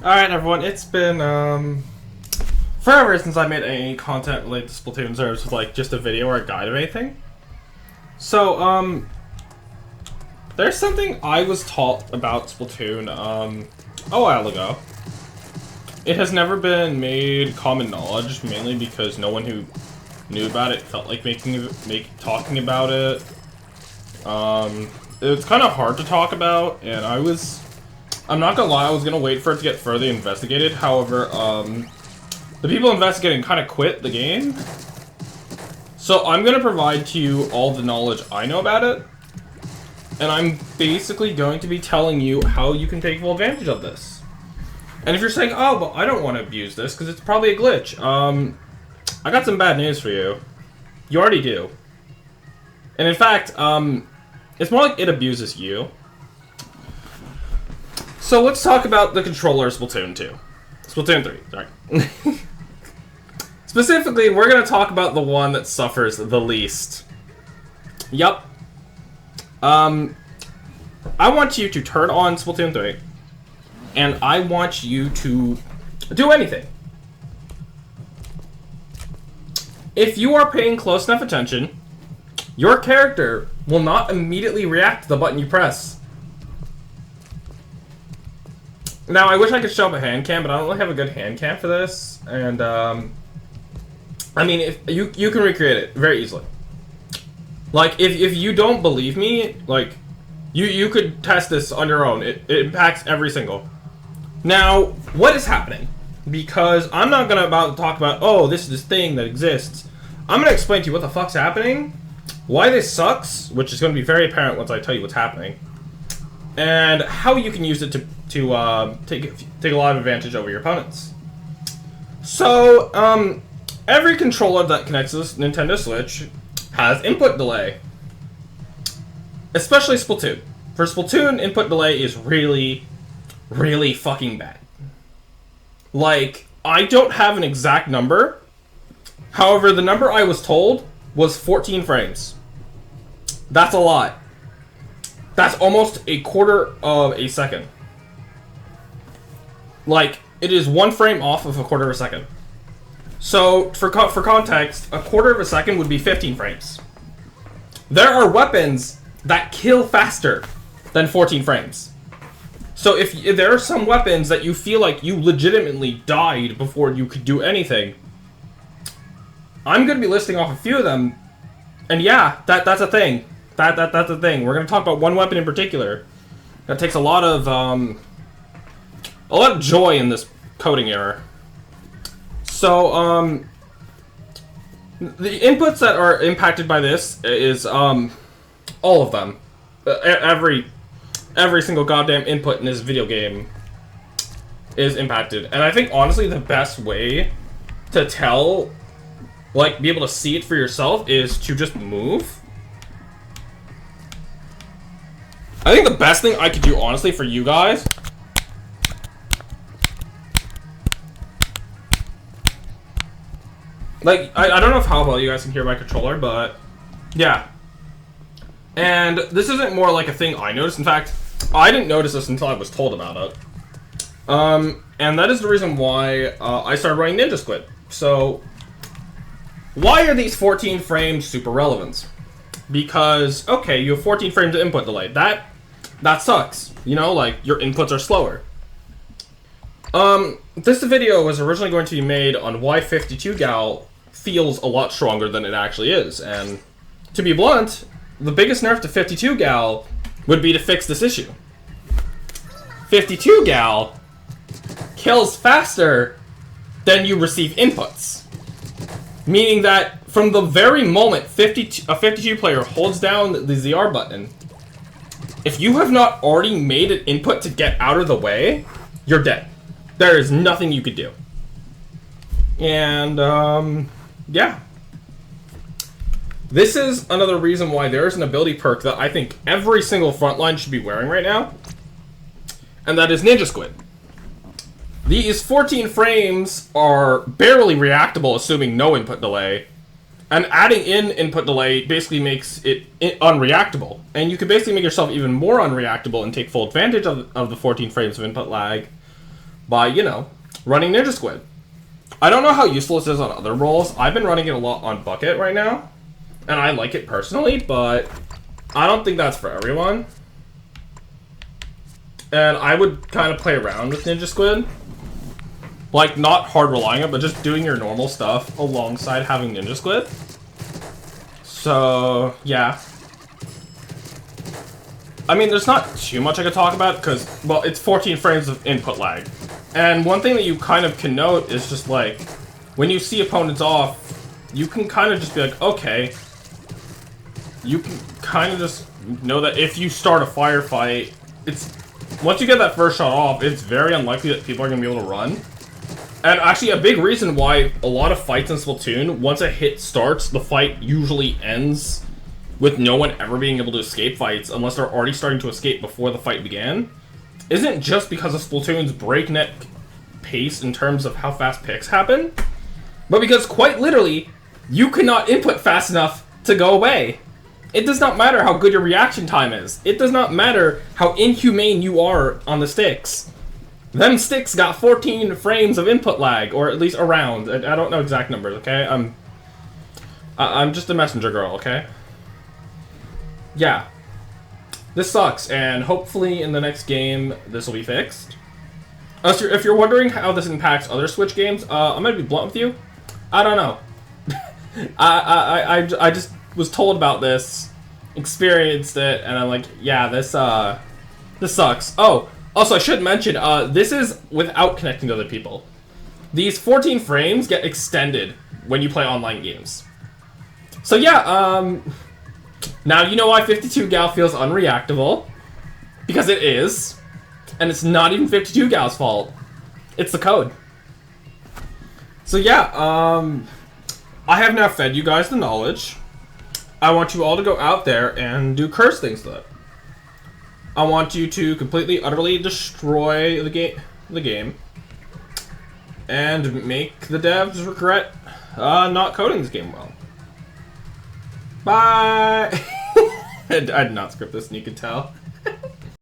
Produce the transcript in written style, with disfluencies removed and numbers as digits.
Alright everyone, it's been forever since I made any content related to Splatoon servers with like just a video or a guide or anything. So there's something I was taught about Splatoon a while ago. It has never been made common knowledge, mainly because no one who knew about it felt like talking about it. It's kind of hard to talk about, and I'm not gonna lie, I was gonna wait for it to get further investigated. However, the people investigating kind of quit the game. So I'm gonna provide to you all the knowledge I know about it. And I'm basically going to be telling you how you can take full advantage of this. And if you're saying, oh, but I don't want to abuse this because it's probably a glitch. I got some bad news for you. You already do. And in fact, it's more like it abuses you. So let's talk about the controller of Splatoon 2. Splatoon 3, sorry. Specifically, we're going to talk about the one that suffers the least. Yup. I want you to turn on Splatoon 3, and I want you to do anything. If you are paying close enough attention, your character will not immediately react to the button you press. Now, I wish I could show up a hand cam, but I don't really have a good hand cam for this. And, I mean, if you can recreate it very easily. Like, if you don't believe me, like, you could test this on your own. It impacts every single. Now, what is happening? Because I'm not about to talk about, oh, this is this thing that exists. I'm going to explain to you what the fuck's happening, why this sucks, which is going to be very apparent once I tell you what's happening, and how you can use it to take a lot of advantage over your opponents. So, every controller that connects to this Nintendo Switch has input delay. Especially Splatoon. For Splatoon, input delay is really, really fucking bad. Like, I don't have an exact number. However, the number I was told was 14 frames. That's a lot. That's almost a quarter of a second. Like, it is 1 frame off of a quarter of a second. So, for context, a quarter of a second would be 15 frames. There are weapons that kill faster than 14 frames. So if there are some weapons that you feel like you legitimately died before you could do anything, I'm going to be listing off a few of them, and yeah, that's a thing. That's a thing. We're going to talk about one weapon in particular that takes a lot of joy in this coding error. So, the inputs that are impacted by this is, all of them. Every single goddamn input in this video game is impacted. And I think, honestly, the best way to tell, like, be able to see it for yourself is to just move. I think the best thing I could do, honestly, for you guys... Like, I don't know how well you guys can hear my controller, but yeah. And this isn't more like a thing I noticed. In fact, I didn't notice this until I was told about it. And that is the reason why I started running Ninja Squid. So, why are these 14 frames super relevant? Because, okay, you have 14 frames of input delay. That sucks. You know, like, your inputs are slower. This video was originally going to be made on why 52gal feels a lot stronger than it actually is, and to be blunt, the biggest nerf to 52gal would be to fix this issue. 52gal kills faster than you receive inputs, meaning that from the very moment a 52 player holds down the ZR button, if you have not already made an input to get out of the way, you're dead. There is nothing you could do. And, yeah. This is another reason why there's an ability perk that I think every single frontline should be wearing right now. And that is Ninja Squid. These 14 frames are barely reactable, assuming no input delay. And adding in input delay basically makes it unreactable. And you can basically make yourself even more unreactable and take full advantage of the 14 frames of input lag by, you know, running Ninja Squid. I don't know how useful this is on other roles. I've been running it a lot on Bucket right now, and I like it personally, but I don't think that's for everyone. And I would kind of play around with Ninja Squid. Like, not hard relying on it, but just doing your normal stuff alongside having Ninja Squid. So, yeah. I mean, there's not too much I could talk about, because, well, it's 14 frames of input lag. And one thing that you kind of can note is just, like, when you see opponents off, you can kind of just be like, okay. You can kind of just know that if you start a firefight, it's... Once you get that first shot off, it's very unlikely that people are going to be able to run. And actually, a big reason why a lot of fights in Splatoon, once a hit starts, the fight usually ends with no one ever being able to escape fights unless they're already starting to escape before the fight began, isn't just because of Splatoon's breakneck pace in terms of how fast picks happen, but because quite literally, you cannot input fast enough to go away. It does not matter how good your reaction time is. It does not matter how inhumane you are on the sticks. Them sticks got 14 frames of input lag, or at least around. I don't know exact numbers, okay? I'm just a messenger girl, okay? Yeah. This sucks, and hopefully in the next game, this will be fixed. If you're wondering how this impacts other Switch games, I'm gonna be blunt with you. I don't know. I just was told about this, experienced it, and I'm like, yeah, this sucks. Oh, also I should mention, this is without connecting to other people. These 14 frames get extended when you play online games. So yeah, now you know why 52 Gal feels unreactable, because it is, and it's not even 52 Gal's fault. It's the code. So yeah, I have now fed you guys the knowledge. I want you all to go out there and do curse things to it. I want you to completely, utterly destroy the game, and make the devs regret not coding this game well. Bye! I did not script this, and you can tell.